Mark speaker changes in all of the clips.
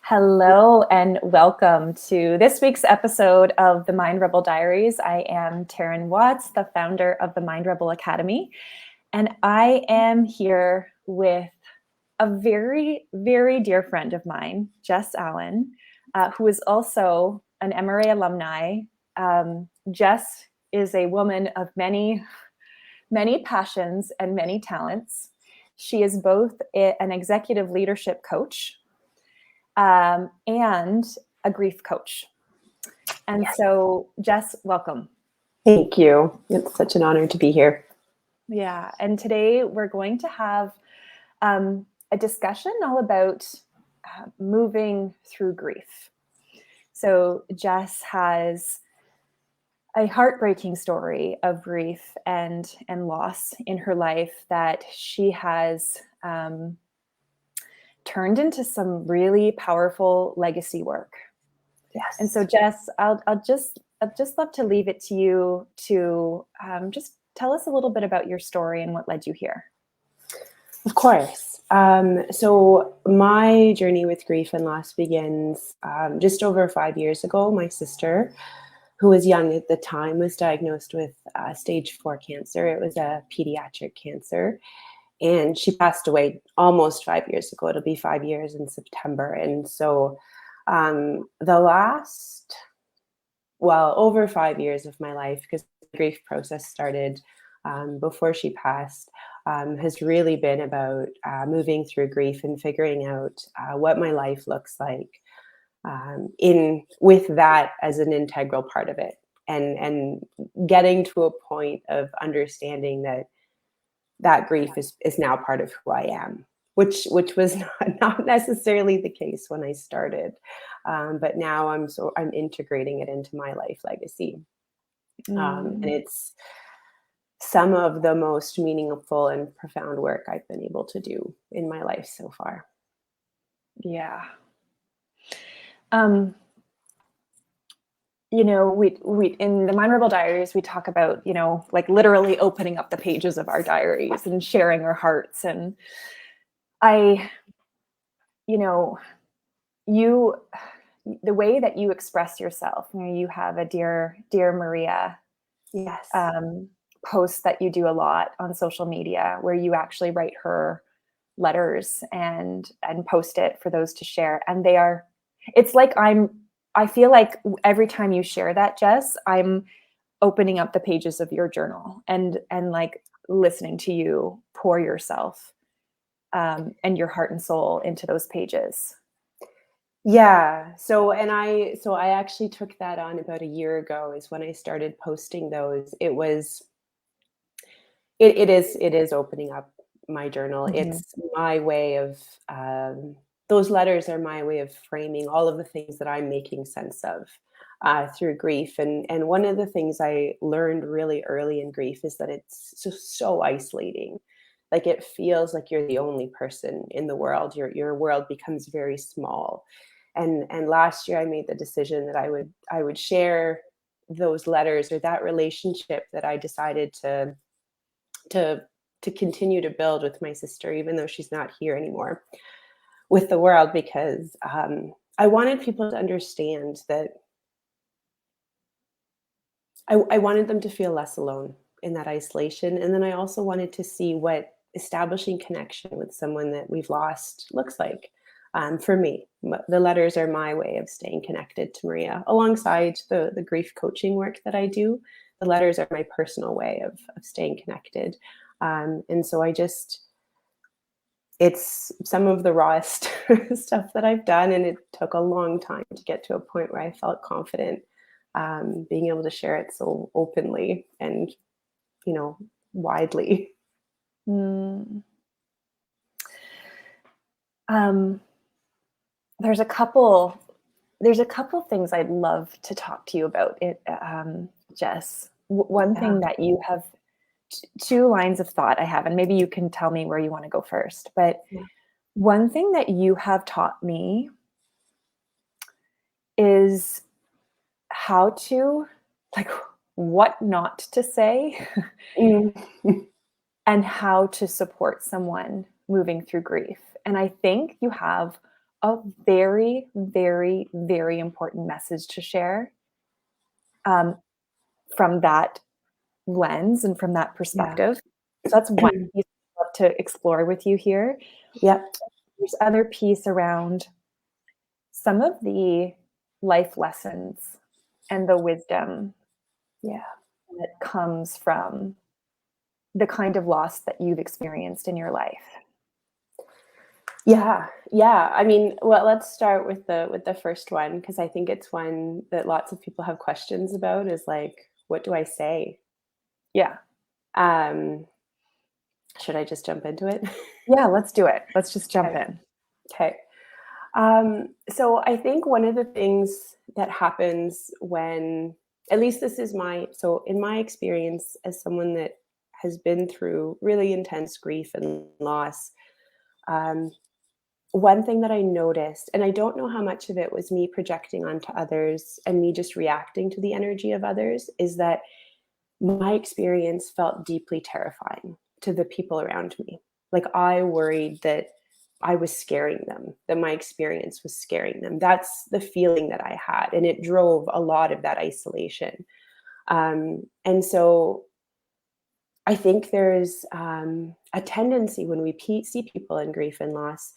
Speaker 1: Hello and welcome to this week's episode of the Mind Rebel Diaries. I am Taryn Watts, the founder of the Mind Rebel Academy, and I am here with a very, very dear friend of mine, Jess Alén, who is also an MRA alumni. Jess is a woman of many, many passions and many talents. She is both an executive leadership coach and a grief coach. And so, Jess, welcome.
Speaker 2: Thank you. It's such an honor to be here.
Speaker 1: Yeah. And today we're going to have a discussion all about moving through grief. So Jess has a heartbreaking story of grief and loss in her life that she has turned into some really powerful legacy work.
Speaker 2: Yes.
Speaker 1: And so, Jess, I'd just love to leave it to you to just tell us a little bit about your story and what led you here.
Speaker 2: Of course. So my journey with grief and loss begins just over 5 years ago. My sister, who was young at the time, was diagnosed with stage 4 cancer. It was a pediatric cancer. And she passed away almost 5 years ago. It'll be 5 years in September. And so the last, over 5 years of my life, because the grief process started before she passed, has really been about moving through grief and figuring out what my life looks like with that as an integral part of it, and getting to a point of understanding that grief is now part of who I am, which was not necessarily the case when I started, but now I'm integrating it into my life legacy, and it's some of the most meaningful and profound work I've been able to do in my life so far.
Speaker 1: Yeah. We in the Mind Rebel Diaries, we talk about, like literally opening up the pages of our diaries and sharing our hearts. And the way that you express yourself, you have a dear Maria
Speaker 2: Yes.
Speaker 1: post that you do a lot on social media where you actually write her letters and post it for those to share. And I feel like every time you share that, Jess, I'm opening up the pages of your journal and like listening to you pour yourself and your heart and soul into those pages.
Speaker 2: Yeah. So I actually took that on about a year ago is when I started posting those. It is opening up my journal.
Speaker 1: Mm-hmm.
Speaker 2: It's my way of, those letters are my way of framing all of the things that I'm making sense of through grief. And one of the things I learned really early in grief is that it's so isolating. Like it feels like you're the only person in the world. Your world becomes very small. And last year I made the decision that I would share those letters or that relationship that I decided to continue to build with my sister, even though she's not here anymore, with the world, because I wanted people to understand that I wanted them to feel less alone in that isolation. And then I also wanted to see what establishing connection with someone that we've lost looks like. For me, the letters are my way of staying connected to Maria, alongside the grief coaching work that I do. The letters are my personal way of staying connected. And so it's some of the rawest stuff that I've done. And it took a long time to get to a point where I felt confident being able to share it so openly and, widely.
Speaker 1: There's a couple things I'd love to talk to you about, Jess. One thing that you have, two lines of thought I have, and maybe you can tell me where you want to go first. But one thing that you have taught me is how to, like, what not to say and how to support someone moving through grief. And I think you have a very, very, very important message to share from that lens and from that
Speaker 2: Yeah.
Speaker 1: perspective. So that's one piece I'd love to explore with you here.
Speaker 2: Yep.
Speaker 1: There's other piece around some of the life lessons and the wisdom
Speaker 2: Yeah.
Speaker 1: that comes from the kind of loss that you've experienced in your life.
Speaker 2: Yeah. Yeah. I mean, well, let's start with the first one, because I think it's one that lots of people have questions about, is like, what do I say?
Speaker 1: Yeah.
Speaker 2: Um, should I just jump into it?
Speaker 1: Yeah, let's do it. Let's just jump
Speaker 2: Okay.
Speaker 1: in.
Speaker 2: Okay. So I think one of the things that happens when, at least this is so in my experience as someone that has been through really intense grief and loss, um, one thing that I noticed, and I don't know how much of it was me projecting onto others and me just reacting to the energy of others, is that my experience felt deeply terrifying to the people around me. Like, I worried that I was scaring them, that my experience was scaring them. That's the feeling that I had. And it drove a lot of that isolation. And so I think there's a tendency when we see people in grief and loss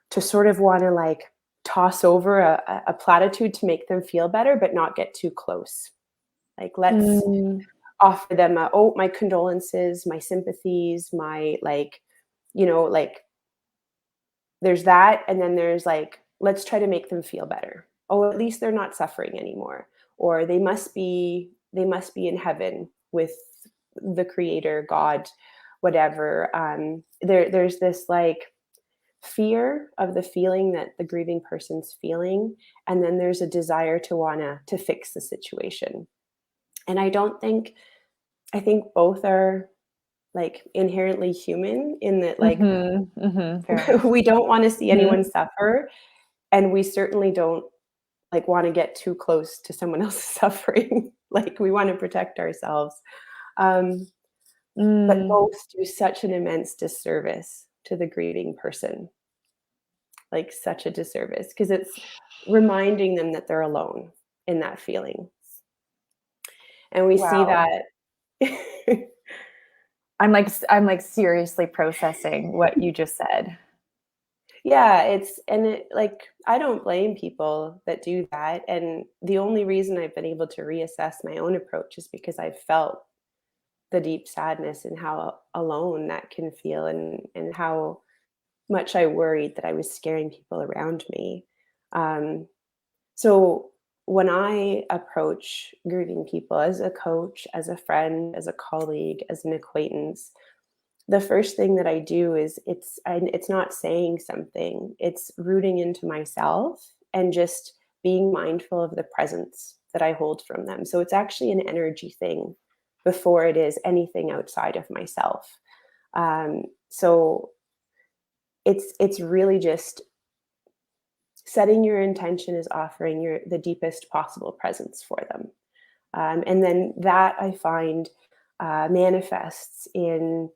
Speaker 2: to sort of want to like toss over a platitude to make them feel better, but not get too close. Like, let's
Speaker 1: Mm,
Speaker 2: offer them my condolences, my sympathies, my like, like, there's that, and then there's like, let's try to make them feel better. Oh, at least they're not suffering anymore, or they must be in heaven with the creator, God, whatever. There's this like fear of the feeling that the grieving person's feeling, and then there's a desire to wanna to fix the situation. And I think both are like inherently human, in that like
Speaker 1: fair enough.
Speaker 2: we don't want to see anyone
Speaker 1: Mhm.
Speaker 2: suffer, and we certainly don't like want to get too close to someone else's suffering. Like, we want to protect ourselves. Um, but
Speaker 1: Mm,
Speaker 2: both do such an immense disservice to the grieving person, like such a disservice, because it's reminding them that they're alone in that feeling. And we see
Speaker 1: wow.
Speaker 2: that.
Speaker 1: I'm like seriously processing what you just said.
Speaker 2: Yeah, like, I don't blame people that do that, and the only reason I've been able to reassess my own approach is because I've felt the deep sadness and how alone that can feel, and how much I worried that I was scaring people around me. Um, so when I approach grieving people as a coach, as a friend, as a colleague, as an acquaintance, the first thing that I do is it's not saying something, it's rooting into myself and just being mindful of the presence that I hold from them. So it's actually an energy thing before it is anything outside of myself. So it's really just setting your intention is offering the deepest possible presence for them. And then that, I find, manifests in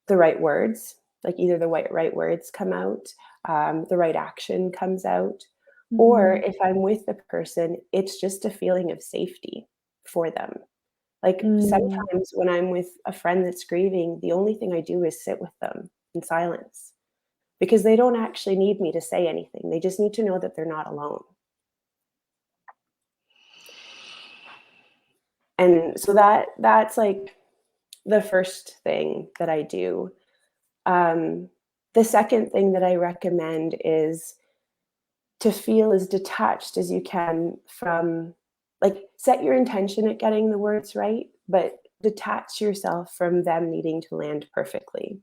Speaker 2: the right words, like either the right words come out, the right action comes out, or
Speaker 1: Mhm.
Speaker 2: if I'm with the person, it's just a feeling of safety for them. Like,
Speaker 1: Mm,
Speaker 2: sometimes when I'm with a friend that's grieving, the only thing I do is sit with them in silence, because they don't actually need me to say anything. They just need to know that they're not alone. And so that's like the first thing that I do. Um, the second thing that I recommend is to feel as detached as you can from, like, set your intention at getting the words right, but detach yourself from them needing to land perfectly.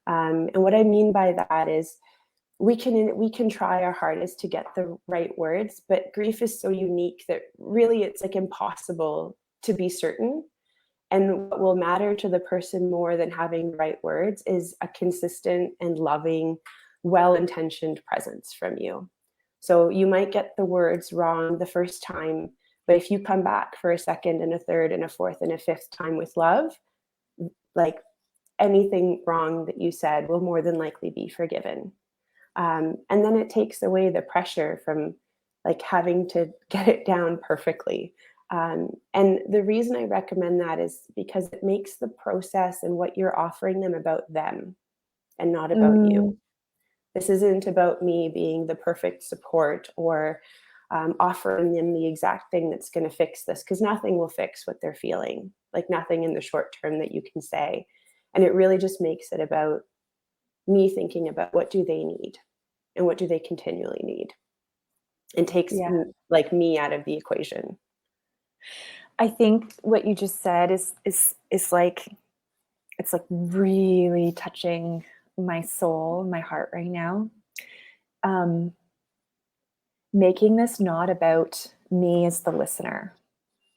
Speaker 2: And what I mean by that is, we can try our hardest to get the right words, but grief is so unique that really it's like impossible to be certain. And what will matter to the person more than having the right words is a consistent and loving, well-intentioned presence from you. So you might get the words wrong the first time, but if you come back for a second and a third and a fourth and a fifth time with love, like, anything wrong that you said will more than likely be forgiven. And then it takes away the pressure from like having to get it down perfectly. And the reason I recommend that is because it makes the process and what you're offering them about them and not about you.
Speaker 1: Mm,
Speaker 2: This isn't about me being the perfect support or offering them the exact thing that's going to fix this, because nothing will fix what they're feeling, like nothing in the short term that you can say. And it really just makes it about me thinking about what do they need and what do they continually need, and takes
Speaker 1: yeah.
Speaker 2: like me out of the equation.
Speaker 1: I think what you just said is like, it's like really touching my soul, my heart right now. Um, Making this not about me as the listener.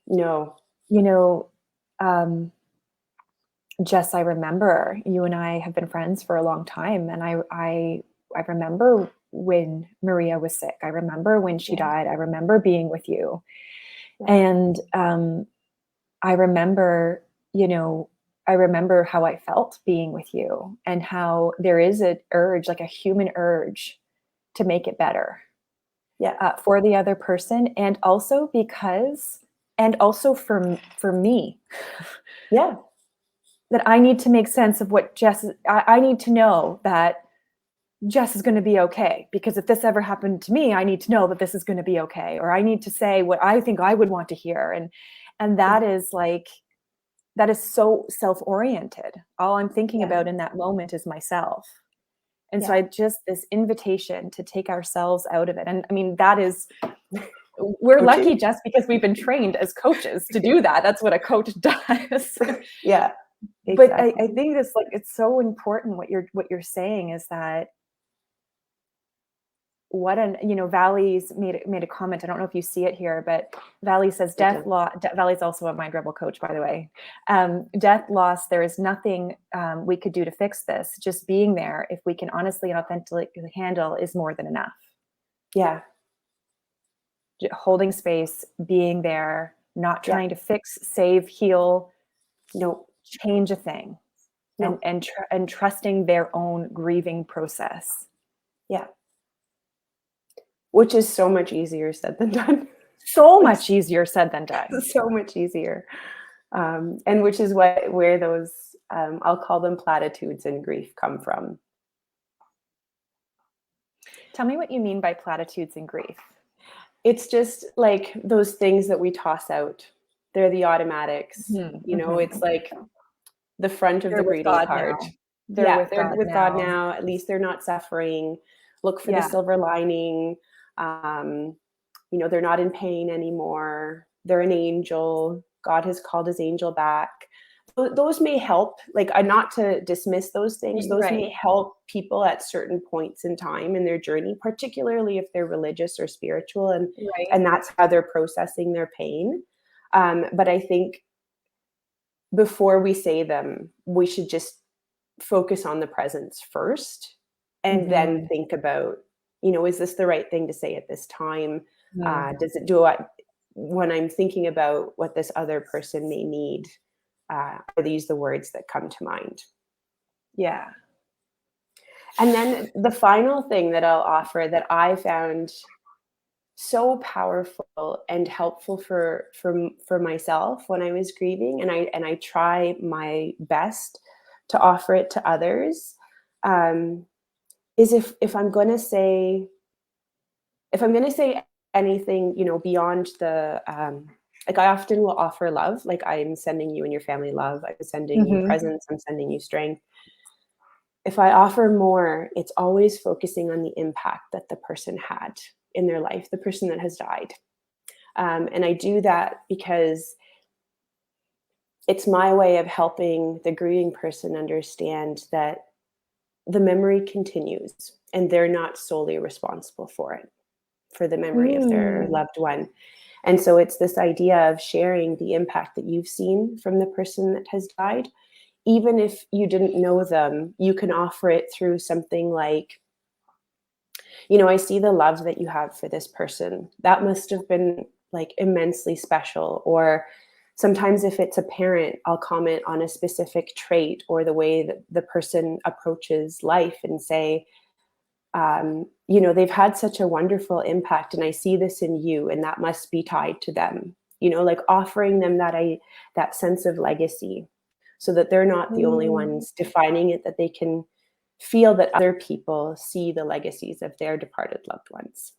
Speaker 2: No.
Speaker 1: You know, um, Jess, I remember you and I have been friends for a long time, and I remember when Maria was sick. I remember when she
Speaker 2: Yeah.
Speaker 1: died. I remember being with you,
Speaker 2: Yeah.
Speaker 1: and I remember, you know, I remember how I felt being with you, and how there is an urge, like a human urge, to make it better
Speaker 2: Yeah.
Speaker 1: for the other person, and also for me.
Speaker 2: Yeah.
Speaker 1: That I need to make sense of what I need to know that Jess is going to be okay, because if this ever happened to me, I need to know that this is going to be okay, or I need to say what I think I would want to hear. And
Speaker 2: Yeah.
Speaker 1: that is like, that is so self-oriented. All I'm thinking
Speaker 2: Yeah.
Speaker 1: about in that moment is myself. And so
Speaker 2: Yeah.
Speaker 1: I just, this invitation to take ourselves out of it. And I mean, that is, we're
Speaker 2: Coaching.
Speaker 1: lucky just because we've been trained as coaches to do that. That's what a coach does.
Speaker 2: Yeah.
Speaker 1: But
Speaker 2: Exactly.
Speaker 1: I think it's like, it's so important what you're saying is that Valley's made a comment. I don't know if you see it here, but Valley says Valley's also a Mind Rebel coach, by the way. Death loss, there is nothing we could do to fix this. Just being there, if we can honestly and authentically handle, is more than enough.
Speaker 2: Yeah.
Speaker 1: Holding space, being there, not
Speaker 2: Yeah.
Speaker 1: trying to fix, save, heal,
Speaker 2: No.
Speaker 1: change a thing,
Speaker 2: No.
Speaker 1: and trusting their own grieving process.
Speaker 2: Yeah. Which is so much easier said than done.
Speaker 1: So much easier said than done.
Speaker 2: So much easier. And which is where those, I'll call them platitudes in grief, come from.
Speaker 1: Tell me what you mean by platitudes in grief.
Speaker 2: It's just like those things that we toss out. They're the automatics.
Speaker 1: Mm-hmm.
Speaker 2: It's like the front of
Speaker 1: They're
Speaker 2: the
Speaker 1: with
Speaker 2: greeting
Speaker 1: God
Speaker 2: card.
Speaker 1: now. They're
Speaker 2: Yeah,
Speaker 1: with
Speaker 2: they're
Speaker 1: God
Speaker 2: with God
Speaker 1: now.
Speaker 2: now. At least they're not suffering. Look for the
Speaker 1: Yeah.
Speaker 2: silver lining. Um, they're not in pain anymore. They're an angel. God has called his angel back. Those may help, like, not to dismiss those things. Those
Speaker 1: Right.
Speaker 2: may help people at certain points in time in their journey, particularly if they're religious or spiritual,
Speaker 1: Right.
Speaker 2: and that's how they're processing their pain. But I think before we say them, we should just focus on the presence first, and then
Speaker 1: Mm-hmm.
Speaker 2: think about, is this the right thing to say at this time?
Speaker 1: Mm.
Speaker 2: Does it do I, when I'm thinking about what this other person may need, are these the words that come to mind?
Speaker 1: Yeah.
Speaker 2: And then the final thing that I'll offer that I found so powerful and helpful for myself when I was grieving, and I try my best to offer it to others, is if I'm going to say anything, beyond the, like, I often will offer love, like, I'm sending you and your family love, I'm sending you
Speaker 1: Mm-hmm.
Speaker 2: presence, I'm sending you strength. If I offer more, it's always focusing on the impact that the person had in their life, the person that has died. And I do that because it's my way of helping the grieving person understand that the memory continues and they're not solely responsible for the memory of their
Speaker 1: Mm.
Speaker 2: loved one. And so it's this idea of sharing the impact that you've seen from the person that has died. Even if you didn't know them, you can offer it through something like, I see the love that you have for this person. That must have been like immensely special. Or sometimes if it's a parent, I'll comment on a specific trait or the way that the person approaches life and say, you know, they've had such a wonderful impact, and I see this in you, and that must be tied to them. You know, like offering them that sense of legacy, so that they're not the only
Speaker 1: Mm.
Speaker 2: ones defining it, that they can feel that other people see the legacies of their departed loved ones.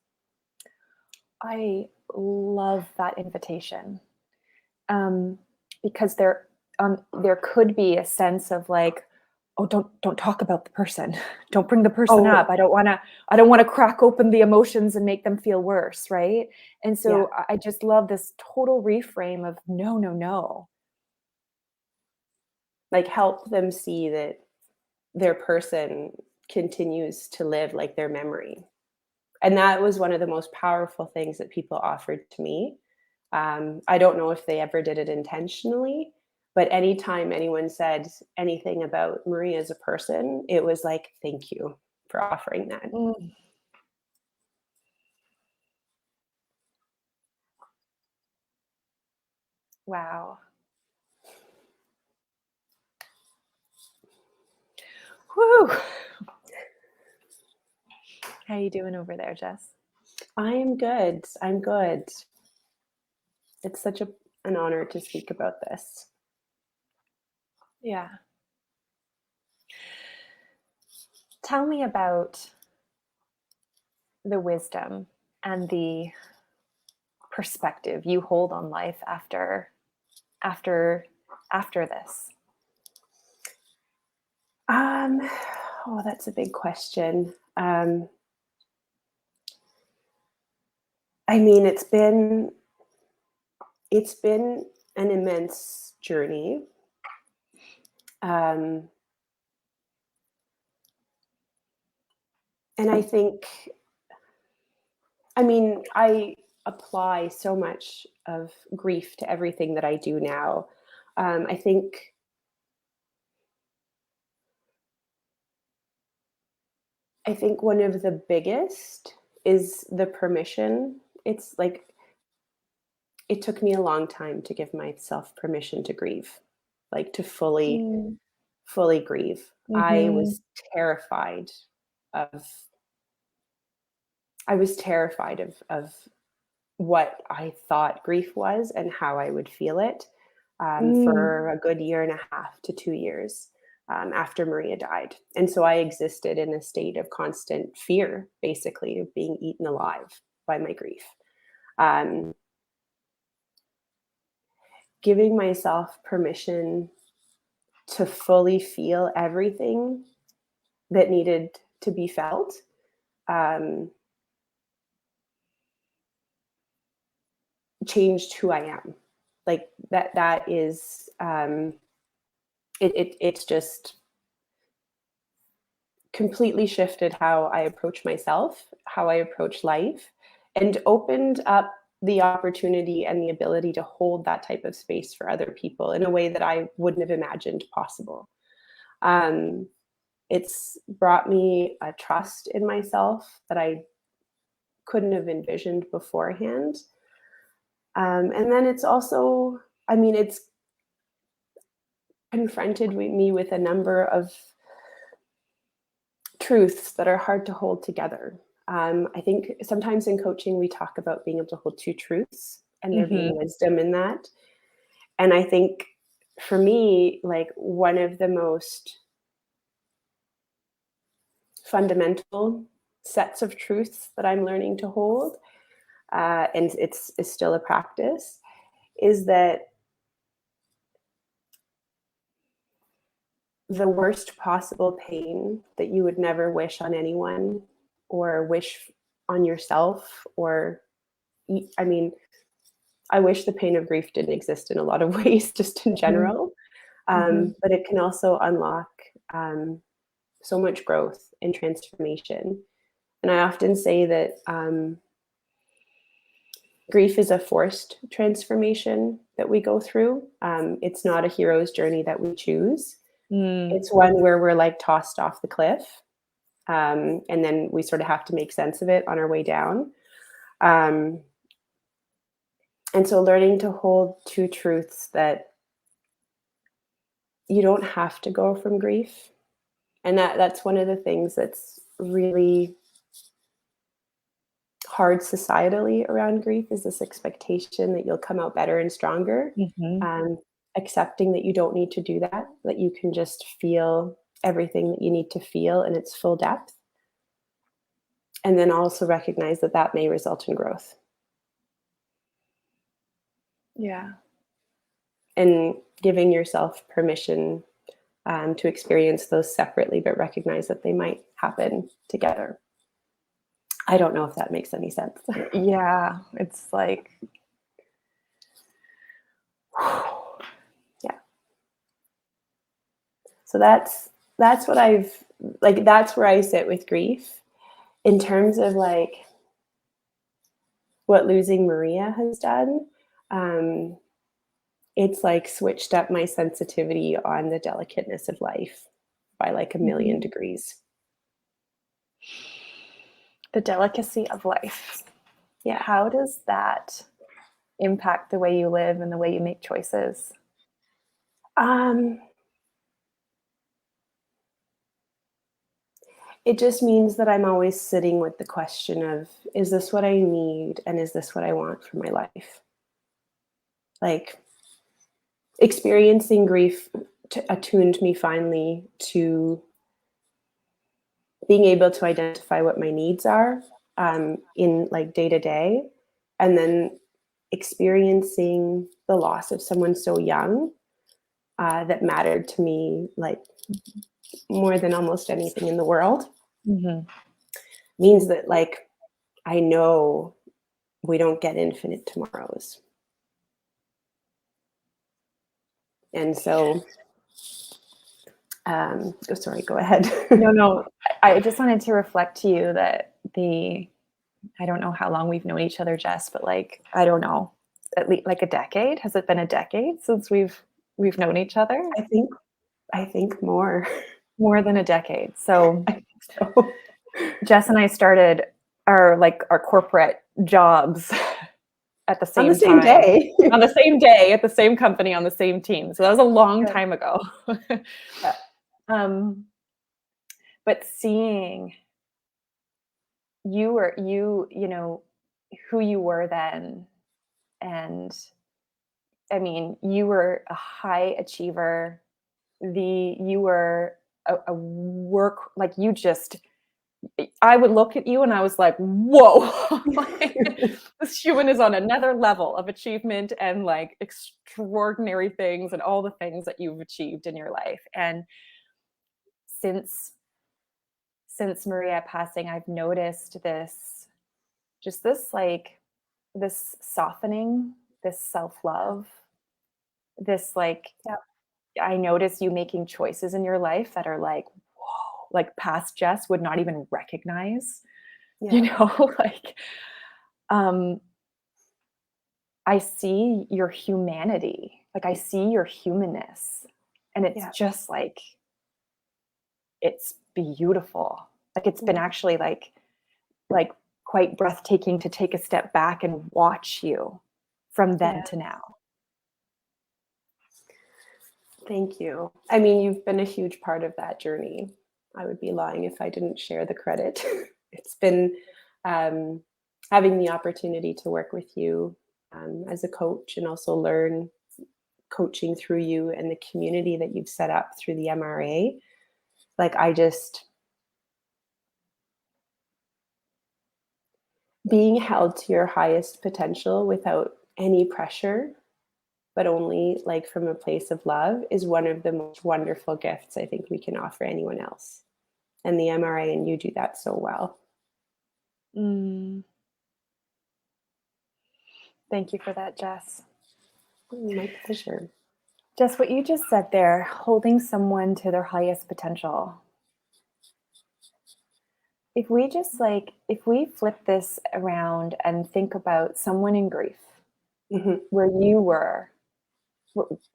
Speaker 1: I love that invitation, um, because there could be a sense of like, oh, don't talk about the person, don't bring the person
Speaker 2: Oh,
Speaker 1: up. I don't want to crack open the emotions and make them feel worse, right? And
Speaker 2: yeah.
Speaker 1: so I just love this total reframe of no, no, no.
Speaker 2: Like, help them see that their person continues to live, like, their memory. And that was one of the most powerful things that people offered to me. I don't know if they ever did it intentionally, but anytime anyone said anything about Marie as a person, it was like, thank you for offering that.
Speaker 1: Mm. Wow. Whew. How you doing over there, Jess?
Speaker 2: I am good. I'm good. It's such an honor to speak about this.
Speaker 1: Yeah. Tell me about the wisdom and the perspective you hold on life after after this.
Speaker 2: Um, oh, that's a big question. I mean, it's been an immense journey. Um, and I think, I mean, I apply so much of grief to everything that I do now. Um, I think I think one of the biggest is the permission. It's like it took me a long time to give myself permission to grieve, like to
Speaker 1: Mm.
Speaker 2: fully grieve. I
Speaker 1: Mhm.
Speaker 2: was terrified of I was terrified of what I thought grief was and how I would feel it,
Speaker 1: Mm.
Speaker 2: for a good year and a half to 2 years, after Maria died. And so I existed in a state of constant fear, basically, of being eaten alive by my grief. Um, Giving myself permission to fully feel everything that needed to be felt, um, changed who I am. Like that is, it's just completely shifted how I approach myself, how I approach life, and opened up the opportunity and the ability to hold that type of space for other people in a way that I wouldn't have imagined possible. Um, it's brought me a trust in myself that I couldn't have envisioned beforehand. And then it's also, I mean, it's confronted me with a number of truths that are hard to hold together. I think sometimes in coaching, we talk about being able to hold two truths and there
Speaker 1: Mhm.
Speaker 2: being wisdom in that. And I think for me, like one of the most fundamental sets of truths that I'm learning to hold, and it's still a practice, is that the worst possible pain that you would never wish on anyone or wish on yourself, or I mean, I wish the pain of grief didn't exist in a lot of ways, just in
Speaker 1: Mhm.
Speaker 2: general.
Speaker 1: Mhm.
Speaker 2: But it can also unlock, um, so much growth and transformation. And I often say that, grief is a forced transformation that we go through. It's not a hero's journey that we choose.
Speaker 1: Mm.
Speaker 2: It's one where we're like tossed off the cliff, and then we sort of have to make sense of it on our way down. Um, and so, learning to hold two truths that you don't have to go from grief, and that's one of the things that's really hard societally around grief is this expectation that you'll come out better and stronger.
Speaker 1: Mhm.
Speaker 2: Um, Accepting that you don't need to do that, that you can just feel everything that you need to feel in its full depth. And then also recognize that that may result in growth
Speaker 1: Yeah.
Speaker 2: and giving yourself permission to experience those separately, but recognize that they might happen together. I don't know if that makes any sense.
Speaker 1: Yeah. It's like,
Speaker 2: Yeah. So that's what I've like. That's where I sit with grief in terms of like what losing Maria has done. Um, it's like switched up my sensitivity on the delicateness of life by like a million
Speaker 1: Mhm.
Speaker 2: degrees.
Speaker 1: The delicacy of life.
Speaker 2: Yeah.
Speaker 1: How does that impact the way you live and the way you make choices?
Speaker 2: Um, it just means that I'm always sitting with the question of, is this what I need? And is this what I want for my life? Like, experiencing grief attuned me finally to being able to identify what my needs are in like day to day, and then experiencing the loss of someone so young that mattered to me like more than almost anything in the world
Speaker 1: Mhm.
Speaker 2: means that like I know we don't get infinite tomorrows. And so oh, sorry, go ahead.
Speaker 1: No, no. I just wanted to reflect to you that I don't know how long we've known each other, Jess, but like, I don't know, at least like a decade. Has it been a decade since we've known each other?
Speaker 2: I think I think more.
Speaker 1: More than a decade. So
Speaker 2: I think so.
Speaker 1: Jess and I started our corporate jobs at the
Speaker 2: On the
Speaker 1: same
Speaker 2: same
Speaker 1: time,
Speaker 2: day.
Speaker 1: on the same day, at the same company, on the same team. So that was a long
Speaker 2: Yeah.
Speaker 1: time ago.
Speaker 2: Yeah.
Speaker 1: um, but seeing you know, who you were then, and I mean, you were a high achiever. You were a work, like you just, I would look at you and I was like, whoa, like, this human is on another level of achievement and like extraordinary things and all the things that you've achieved in your life. And since Maria passing, I've noticed this like this softening, this self-love, this like,
Speaker 2: Yeah.
Speaker 1: I notice you making choices in your life that are like, whoa, like past Jess would not even recognize, you
Speaker 2: Yeah.
Speaker 1: know, like, um, I see your humanity, like I see your humanness, and it's
Speaker 2: Yeah.
Speaker 1: just like, it's beautiful. Like it's been
Speaker 2: Yeah.
Speaker 1: actually like quite breathtaking to take a step back and watch you from then
Speaker 2: Yeah.
Speaker 1: to now.
Speaker 2: Thank you. I mean, you've been a huge part of that journey. I would be lying if I didn't share the credit. It's been um, having the opportunity to work with you as a coach and also learn coaching through you and the community that you've set up through the MRA. Like, I just, being held to your highest potential without any pressure, but only like from a place of love, is one of the most wonderful gifts I think we can offer anyone else. And the MRA and you do that so well.
Speaker 1: Mm, thank you for that, Jess.
Speaker 2: My pleasure.
Speaker 1: Jess, what you just said there, holding someone to their highest potential. If we just like, if we flip this around and think about someone in grief,
Speaker 2: Hmm.
Speaker 1: where you were,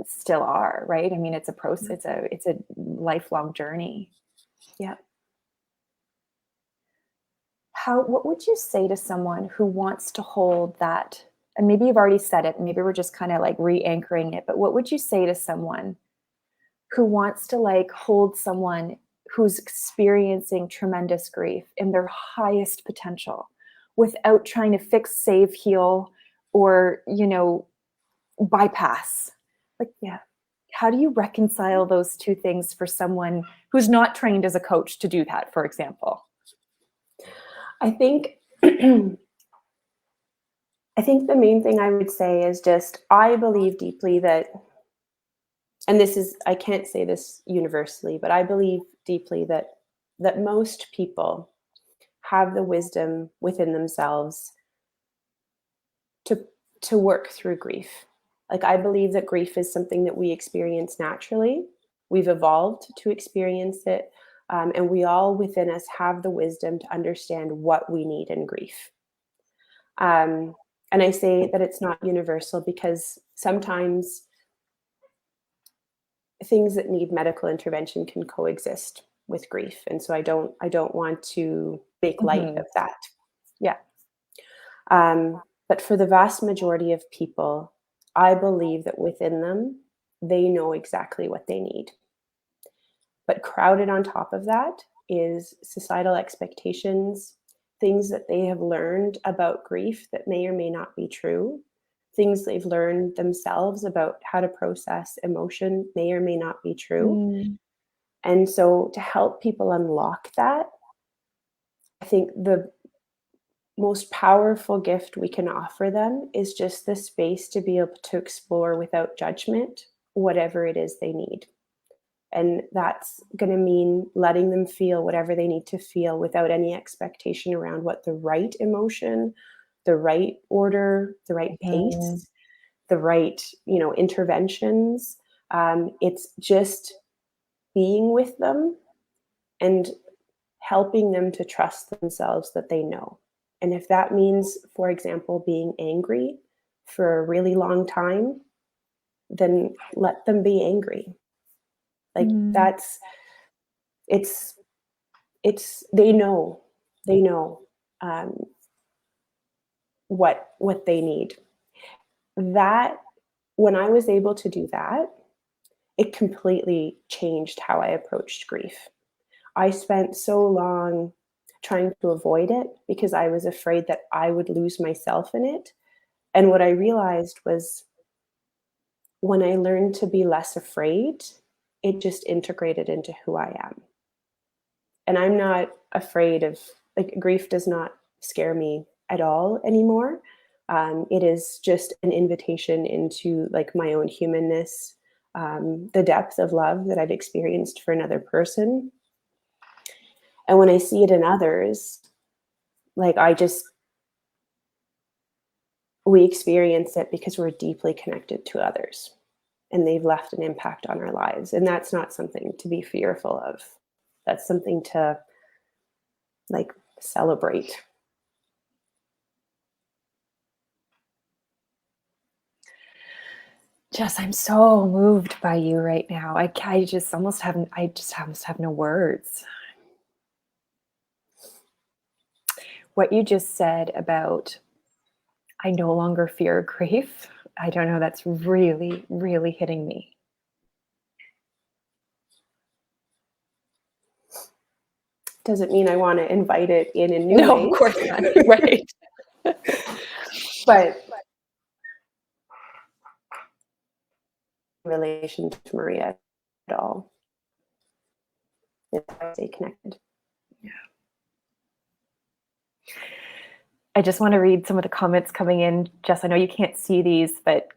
Speaker 1: still are, right? I mean, it's a process, it's a lifelong journey.
Speaker 2: Yeah.
Speaker 1: What would you say to someone who wants to hold that? And maybe you've already said it, maybe we're just kind of like re-anchoring it, but what would you say to someone who wants to like hold someone who's experiencing tremendous grief in their highest potential? without trying to fix, save, heal, or, bypass. Like, yeah. How do you reconcile those two things for someone who's not trained as a coach to do that, for example?
Speaker 2: I think I think the main thing I would say is just, I believe deeply that, and this is, I can't say this universally, but I believe deeply that most people have the wisdom within themselves to work through grief. Like, I believe that grief is something that we experience naturally. We've evolved to experience it, and we all within us have the wisdom to understand what we need in grief. Um, and I say that it's not universal because sometimes things that need medical intervention can coexist with grief, and so I don't want to make light
Speaker 1: Mhm.
Speaker 2: of that.
Speaker 1: Yeah.
Speaker 2: But for the vast majority of people, I believe that within them, they know exactly what they need. But crowded on top of that is societal expectations, things that they have learned about grief that may or may not be true, things they've learned themselves about how to process emotion may or may not be true.
Speaker 1: Mm.
Speaker 2: And so to help people unlock that, I think the most powerful gift we can offer them is just the space to be able to explore without judgment whatever it is they need. And that's going to mean letting them feel whatever they need to feel without any expectation around what the right emotion, the right order, the right
Speaker 1: Mhm.
Speaker 2: pace, the right, interventions. It's just being with them and helping them to trust themselves that they know. And if that means, for example, being angry for a really long time, then let them be angry. Like,
Speaker 1: Mm.
Speaker 2: that's it's they know um, what they need. That, when I was able to do that, it completely changed how I approached grief. I spent so long trying to avoid it because I was afraid that I would lose myself in it. And what I realized was, when I learned to be less afraid, it just integrated into who I am. And I'm not afraid of, like, grief does not scare me at all anymore. It is just an invitation into, like, my own humanness, the depth of love that I've experienced for another person. And when I see it in others, like, we experience it because we're deeply connected to others and they've left an impact on our lives. And that's not something to be fearful of. That's something to, like, celebrate.
Speaker 1: Jess, I'm so moved by you right now. I just almost have no words. What you just said about, I no longer fear grief. I don't know, that's really, really hitting me.
Speaker 2: Doesn't mean I want to invite it in new
Speaker 1: No, of
Speaker 2: ways.
Speaker 1: course not. Right.
Speaker 2: But in relation to Maria at all, it's how I stay connected.
Speaker 1: I just want to read some of the comments coming in. Jess, I know you can't see these, but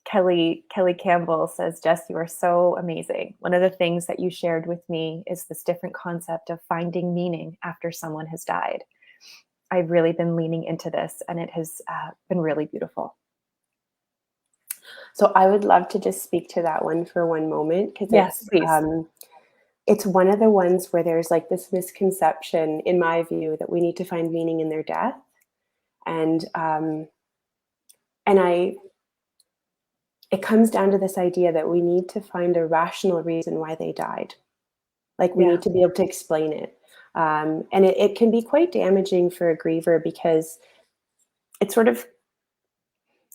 Speaker 1: Kelly Campbell says, Jess, you are so amazing. One of the things that you shared with me is this different concept of finding meaning after someone has died. I've really been leaning into this, and it has been really beautiful.
Speaker 2: So I would love to just speak to that one for one moment, because
Speaker 1: Yes, please.
Speaker 2: it's one of the ones where there's, like, this misconception, in my view, that we need to find meaning in their death. And it comes down to this idea that we need to find a rational reason why they died. Like, we
Speaker 1: Yeah.
Speaker 2: need to be able to explain it. And it can be quite damaging for a griever, because it sort of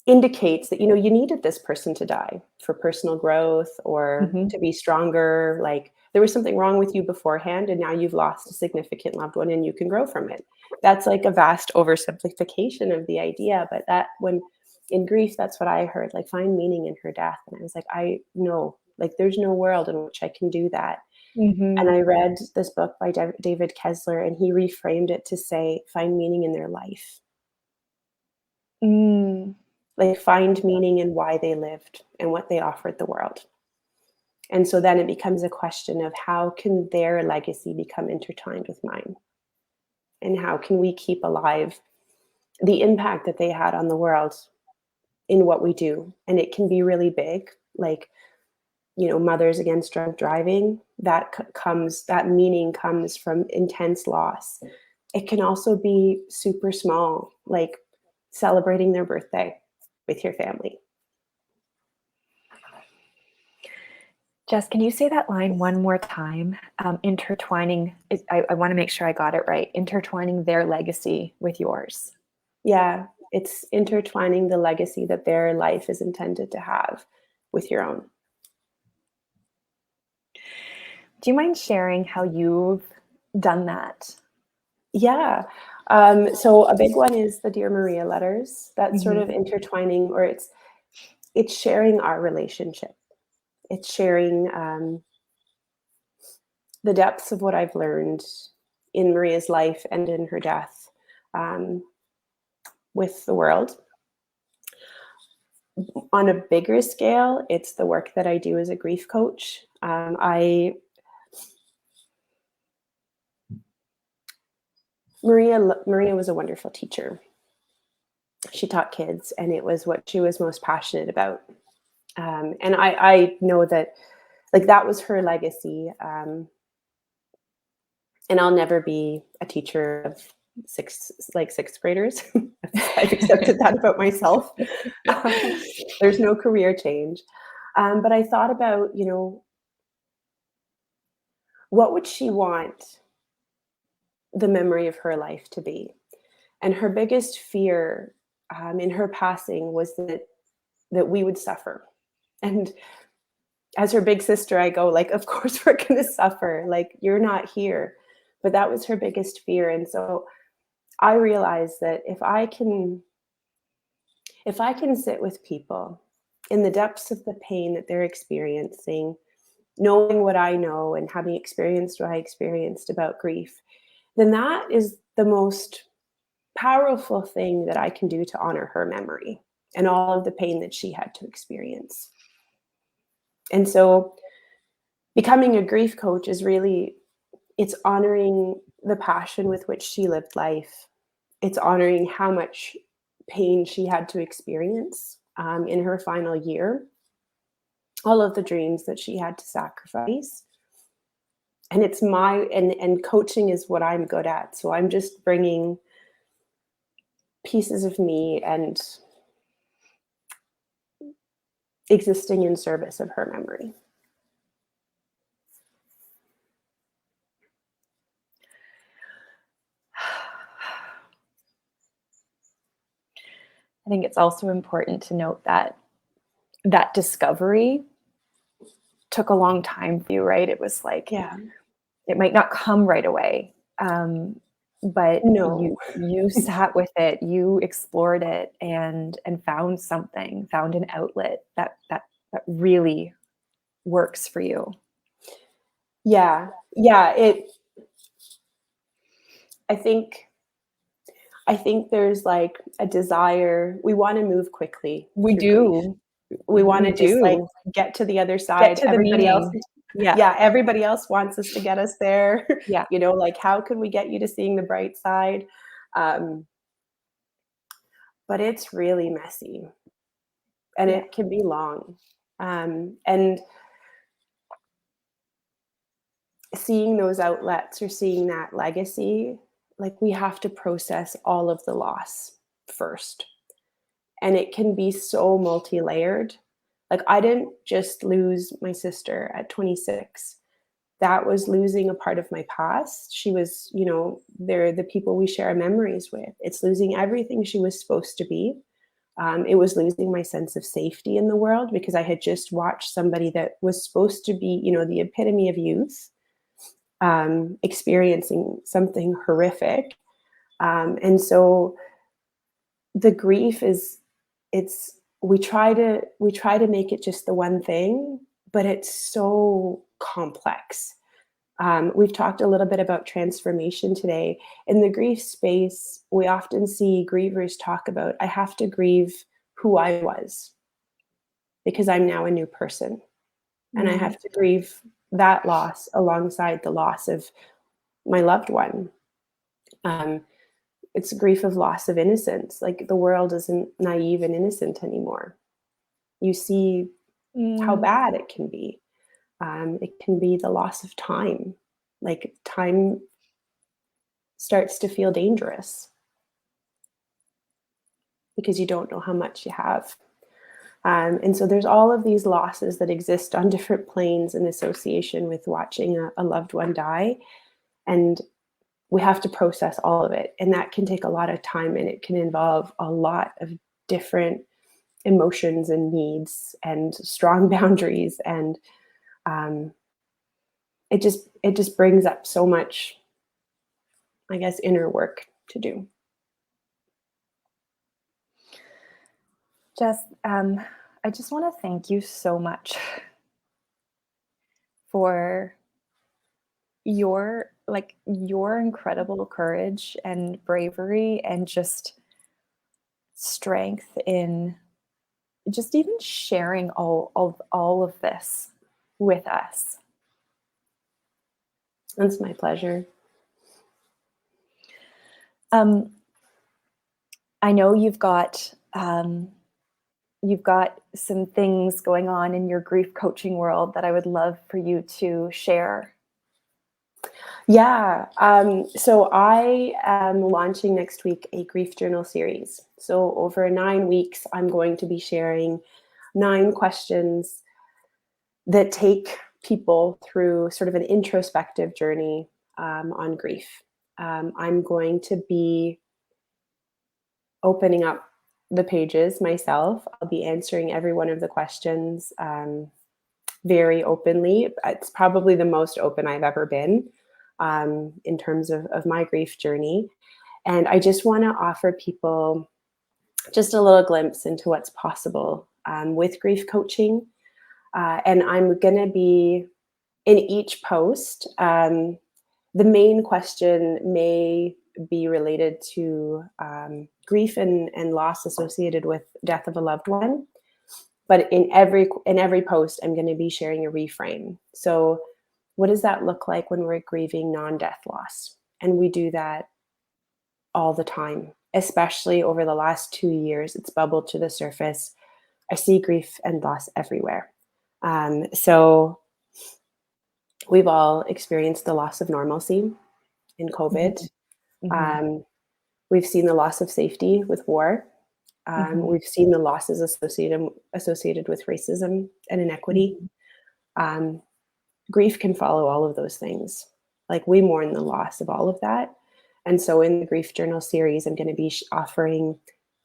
Speaker 2: indicates that, you needed this person to die for personal growth or
Speaker 1: Mhm.
Speaker 2: to be stronger. Like, there was something wrong with you beforehand, and now you've lost a significant loved one and you can grow from it. That's like a vast oversimplification of the idea, but that when in grief, that's what I heard, like find meaning in her death. And I was like, I know, like there's no world in which I can do that. And I read this book by David Kessler, and he reframed it to say, find meaning in their life. Like find meaning in why they lived and what they offered the world. And so then it becomes a question of how can their legacy become intertwined with mine? And how can we keep alive the impact that they had on the world in what we do? And it can be really big, like, you know, Mothers Against Drunk Driving, that meaning comes from intense loss. It can also be super small, like celebrating their birthday with your family.
Speaker 1: Jess, can you say that line one more time? Intertwining, I want to make sure I got it right. Intertwining their legacy with yours.
Speaker 2: Yeah, it's intertwining the legacy that their life is intended to have with your own.
Speaker 1: Do you mind sharing how you've done that?
Speaker 2: Yeah. So a big one is the Dear Maria letters. That's sort of intertwining, or it's sharing our relationship. It's sharing the depths of what I've learned in Maria's life and in her death with the world. On a bigger scale, it's the work that I do as a grief coach. Maria was a wonderful teacher. She taught kids, and it was what she was most passionate about. And I know that, like, that was her legacy. And I'll never be a teacher of sixth graders. I've accepted that about myself. There's no career change. But I thought about, you know, what would she want the memory of her life to be? And her biggest fear in her passing was that we would suffer. And as her big sister, I go, like, of course we're going to suffer. Like, you're not here. But that was her biggest fear. And so I realized that if I can sit with people in the depths of the pain that they're experiencing, knowing what I know and having experienced what I experienced about grief, then that is the most powerful thing that I can do to honor her memory and all of the pain that she had to experience. And so becoming a grief coach is really, it's honoring the passion with which she lived life. It's honoring how much pain she had to experience in her final year, all of the dreams that she had to sacrifice. And it's and coaching is what I'm good at. So I'm just bringing pieces of me and existing in service of her memory.
Speaker 1: I think it's also important to note that that discovery took a long time for you, right? It was like,
Speaker 2: Yeah.
Speaker 1: It might not come right away, but
Speaker 2: No.
Speaker 1: you sat with it, you explored it, and found an outlet that really works for you.
Speaker 2: Yeah. I think there's like a desire. We want to move quickly.
Speaker 1: We do.
Speaker 2: We want to just like get to the other side.
Speaker 1: Get to everybody else.
Speaker 2: Yeah. Everybody else wants us to get us there.
Speaker 1: Yeah.
Speaker 2: You know, like, how can we get you to seeing the bright side? But it's really messy, and it can be long. And seeing those outlets or seeing that legacy, like, we have to process all of the loss first. And it can be so multi-layered. Like, I didn't just lose my sister at 26. That was losing a part of my past. She was, you know, they're the people we share memories with. It's losing everything she was supposed to be. It was losing my sense of safety in the world because I had just watched somebody that was supposed to be, the epitome of youth, experiencing something horrific. And so the grief we try to make it just the one thing, but it's so complex. We've talked a little bit about transformation today. In the grief space, we often see grievers talk about, I have to grieve who I was because I'm now a new person. And I have to grieve that loss alongside the loss of my loved one. It's grief of loss of innocence. Like, the world isn't naive and innocent anymore. You see how bad it can be. It can be the loss of time. Like, time starts to feel dangerous because you don't know how much you have. And so there's all of these losses that exist on different planes in association with watching a loved one die. And we have to process all of it. And that can take a lot of time, and it can involve a lot of different emotions and needs and strong boundaries. And it just brings up so much, I guess, inner work to do.
Speaker 1: Jess, I just want to thank you so much for your incredible courage and bravery and just strength in just even sharing all of this with us.
Speaker 2: It's my pleasure.
Speaker 1: I know you've got some things going on in your grief coaching world that I would love for you to share.
Speaker 2: Yeah. So I am launching next week a grief journal series. So over 9 weeks, I'm going to be sharing 9 questions that take people through sort of an introspective journey on grief. I'm going to be opening up the pages myself. I'll be answering every one of the questions very openly. It's probably the most open I've ever been in terms of my grief journey. And I just want to offer people just a little glimpse into what's possible with grief coaching. And I'm going to be in each post. The main question may be related to grief and loss associated with death of a loved one. But in every post, I'm going to be sharing a reframe. So what does that look like when we're grieving non-death loss? And we do that all the time, especially over the last 2 years. It's bubbled to the surface. I see grief and loss everywhere. So we've all experienced the loss of normalcy in COVID.
Speaker 1: Mm-hmm.
Speaker 2: We've seen the loss of safety with war. We've seen the losses associated with racism and inequity. Grief can follow all of those things. Like, we mourn the loss of all of that. And so in the Grief Journal series, I'm going to be offering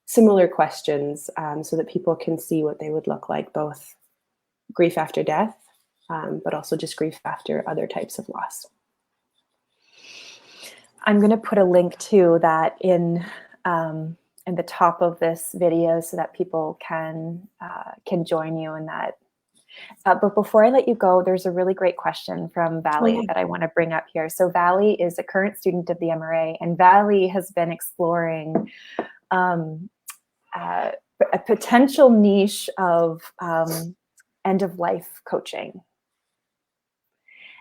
Speaker 2: similar questions so that people can see what they would look like, both grief after death, but also just grief after other types of loss.
Speaker 1: I'm going to put a link to that in the top of this video so that people can join you in that. But before I let you go, there's a really great question from Valley that I want to bring up here. So Valley is a current student of the MRA, and Valley has been exploring a potential niche of end-of-life coaching.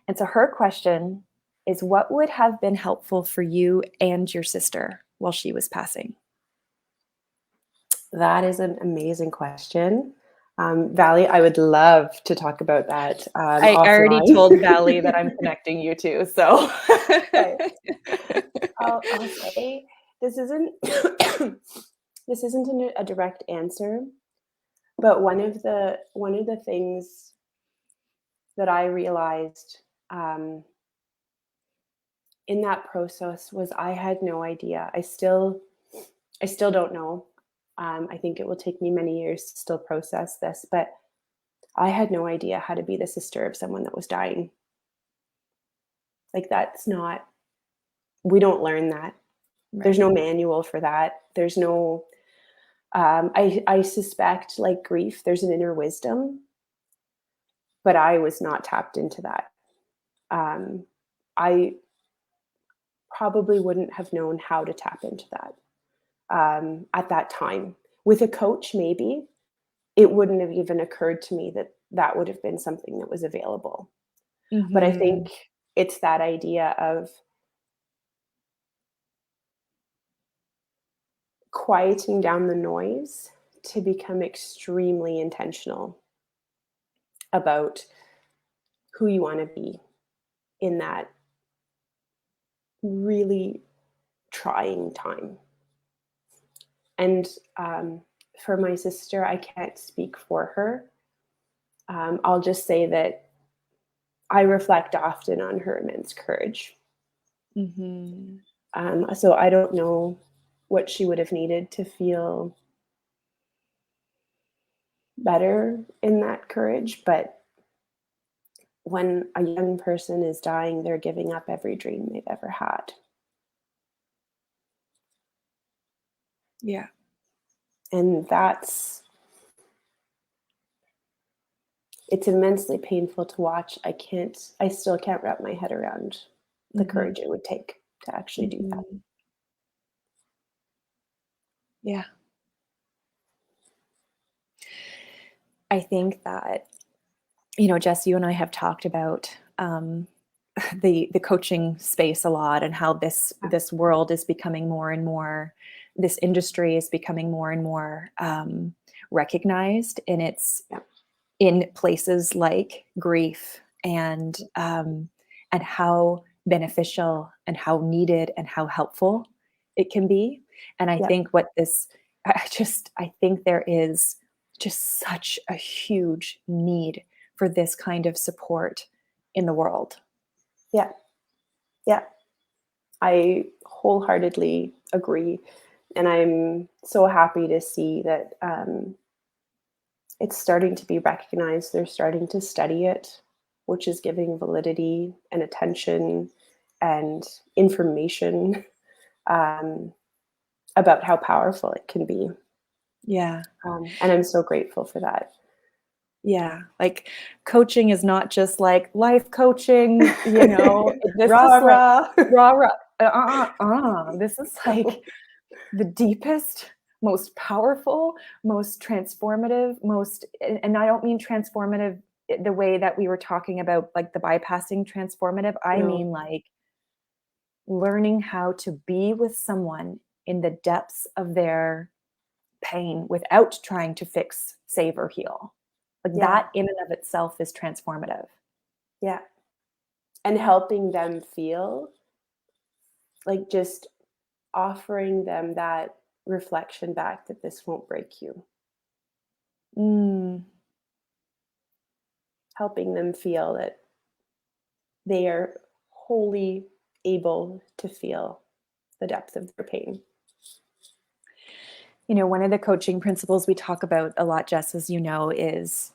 Speaker 1: And so her question is, what would have been helpful for you and your sister while she was passing?
Speaker 2: That is an amazing question. Valley, I would love to talk about that.
Speaker 1: I already told Valley that I'm connecting you two, so.
Speaker 2: I'll say this isn't a direct answer, but one of the things that I realized in that process was I had no idea. I still don't know I think it will take me many years to still process this, but I had no idea how to be the sister of someone that was dying. Like, that's not, we don't learn that. There's no
Speaker 1: Right.
Speaker 2: manual for that. There's no, I suspect, like grief, there's an inner wisdom, but I was not tapped into that. I probably wouldn't have known how to tap into that at that time. With a coach, maybe it wouldn't have even occurred to me that that would have been something that was available. But I
Speaker 1: Mm-hmm.
Speaker 2: think it's that idea of quieting down the noise to become extremely intentional about who you want to be in that really trying time. And for my sister, I can't speak for her. I'll just say that I reflect often on her immense courage.
Speaker 1: Mm-hmm.
Speaker 2: So I don't know what she would have needed to feel better in that courage, but when a young person is dying, they're giving up every dream they've ever had.
Speaker 1: Yeah.
Speaker 2: And it's immensely painful to watch. I still can't wrap my head around the
Speaker 1: Mm-hmm.
Speaker 2: courage it would take to actually do that.
Speaker 1: Mm-hmm. Yeah. I think that, Jess, you and I have talked about the coaching space a lot, and how
Speaker 2: Yeah.
Speaker 1: this world is becoming more and more, this industry is becoming more and more recognized
Speaker 2: Yeah.
Speaker 1: in places like grief, and how beneficial and how needed and how helpful it can be. And I
Speaker 2: Yeah.
Speaker 1: think I think there is just such a huge need for this kind of support in the world.
Speaker 2: Yeah. Yeah. I wholeheartedly agree. And I'm so happy to see that it's starting to be recognized. They're starting to study it, which is giving validity and attention and information um, about how powerful it can be.
Speaker 1: Yeah.
Speaker 2: And I'm so grateful for that.
Speaker 1: Yeah. Like, coaching is not just like life coaching, this is
Speaker 2: Rah,
Speaker 1: like
Speaker 2: rah.
Speaker 1: rah, rah, this is like the deepest, most powerful, most transformative, and I don't mean transformative the way that we were talking about, like the bypassing transformative. I
Speaker 2: No,
Speaker 1: mean, like, learning how to be with someone in the depths of their pain without trying to fix, save, or heal. Like,
Speaker 2: yeah,
Speaker 1: that in and of itself is transformative.
Speaker 2: yeah. And helping them feel like, just offering them that reflection back that this won't break you,
Speaker 1: Mm,
Speaker 2: helping them feel that they are wholly able to feel the depth of their pain.
Speaker 1: one of the coaching principles we talk about a lot, Jess, as you know, is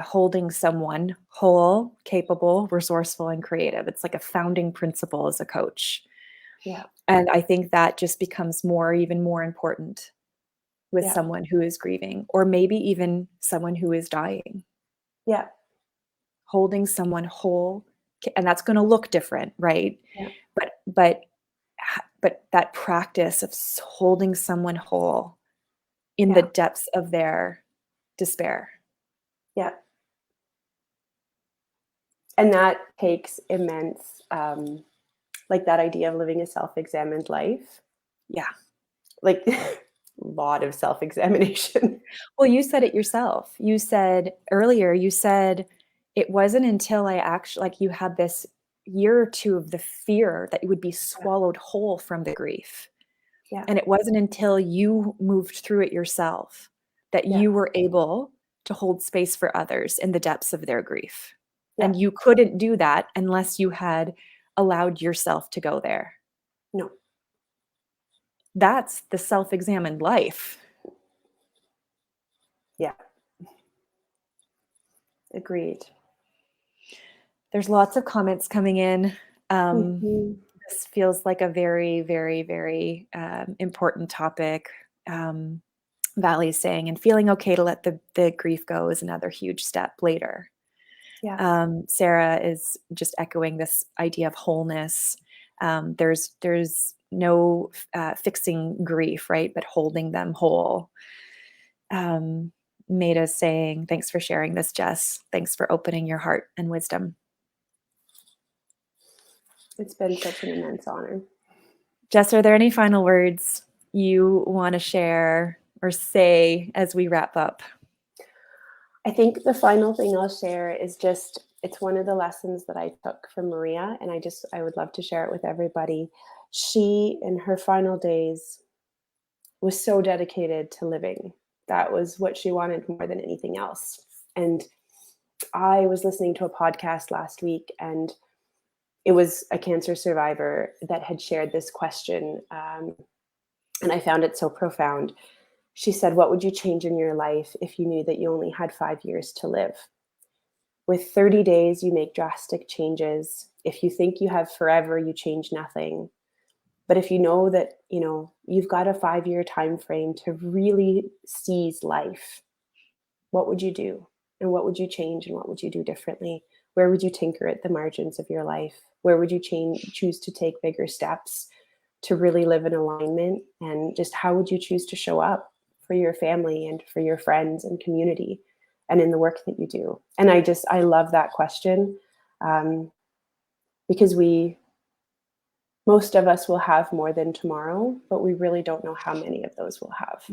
Speaker 1: holding someone whole, capable, resourceful, and creative. It's like a founding principle as a coach.
Speaker 2: Yeah,
Speaker 1: And I think that just becomes even more important with
Speaker 2: yeah,
Speaker 1: someone who is grieving, or maybe even someone who is dying.
Speaker 2: yeah,
Speaker 1: Holding someone whole, and that's going to look different, right?
Speaker 2: yeah,
Speaker 1: But that practice of holding someone whole in the
Speaker 2: yeah,
Speaker 1: depths of their despair.
Speaker 2: yeah. And that takes immense, like that idea of living a self-examined life,
Speaker 1: Yeah.
Speaker 2: like a lot of self-examination.
Speaker 1: Well, you said it yourself. You said earlier, it wasn't until I actually, like, you had this year or two of the fear that you would be
Speaker 2: Yeah,
Speaker 1: swallowed whole from the grief.
Speaker 2: yeah,
Speaker 1: And it wasn't until you moved through it yourself that
Speaker 2: yeah,
Speaker 1: you were able to hold space for others in the depths of their grief.
Speaker 2: yeah.
Speaker 1: And you couldn't do that unless you had allowed yourself to go there.
Speaker 2: No,
Speaker 1: That's the self-examined life.
Speaker 2: Yeah. Agreed.
Speaker 1: There's lots of comments coming in.
Speaker 2: Mhm.
Speaker 1: This feels like a very, very, very important topic. Valley's saying, and feeling okay to let the grief go is another huge step later.
Speaker 2: Yeah.
Speaker 1: Sarah is just echoing this idea of wholeness. There's no fixing grief, right? But holding them whole. Maida's saying, thanks for sharing this, Jess. Thanks for opening your heart and wisdom.
Speaker 2: It's been such an immense honor.
Speaker 1: Jess, are there any final words you want to share or say as we wrap up?
Speaker 2: I think the final thing I'll share is just, it's one of the lessons that I took from Maria, and I would love to share it with everybody. She, in her final days, was so dedicated to living. That was what she wanted more than anything else. And I was listening to a podcast last week, and it was a cancer survivor that had shared this question. And I found it so profound. She said, "What would you change in your life if you knew that you only had 5 years to live? With 30 days, you make drastic changes. If you think you have forever, you change nothing. But if you know that, you've got a 5-year time frame to really seize life, what would you do? And what would you change and what would you do differently? Where would you tinker at the margins of your life? Where would you choose to take bigger steps to really live in alignment? And just how would you choose to show up for your family and for your friends and community and in the work that you do?" And I love that question, because most of us will have more than tomorrow, but we really don't know how many of those we'll have.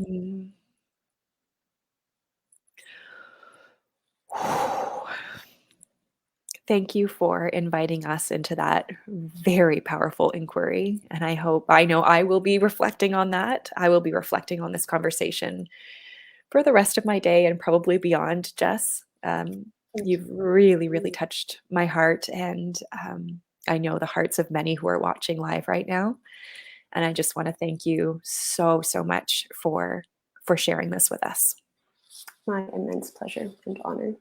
Speaker 1: Thank you for inviting us into that very powerful inquiry. And I know I will be reflecting on that. I will be reflecting on this conversation for the rest of my day and probably beyond, Jess. You've really, really touched my heart. And I know the hearts of many who are watching live right now. And I just want to thank you so, so much for sharing this with us.
Speaker 2: My immense pleasure and honor.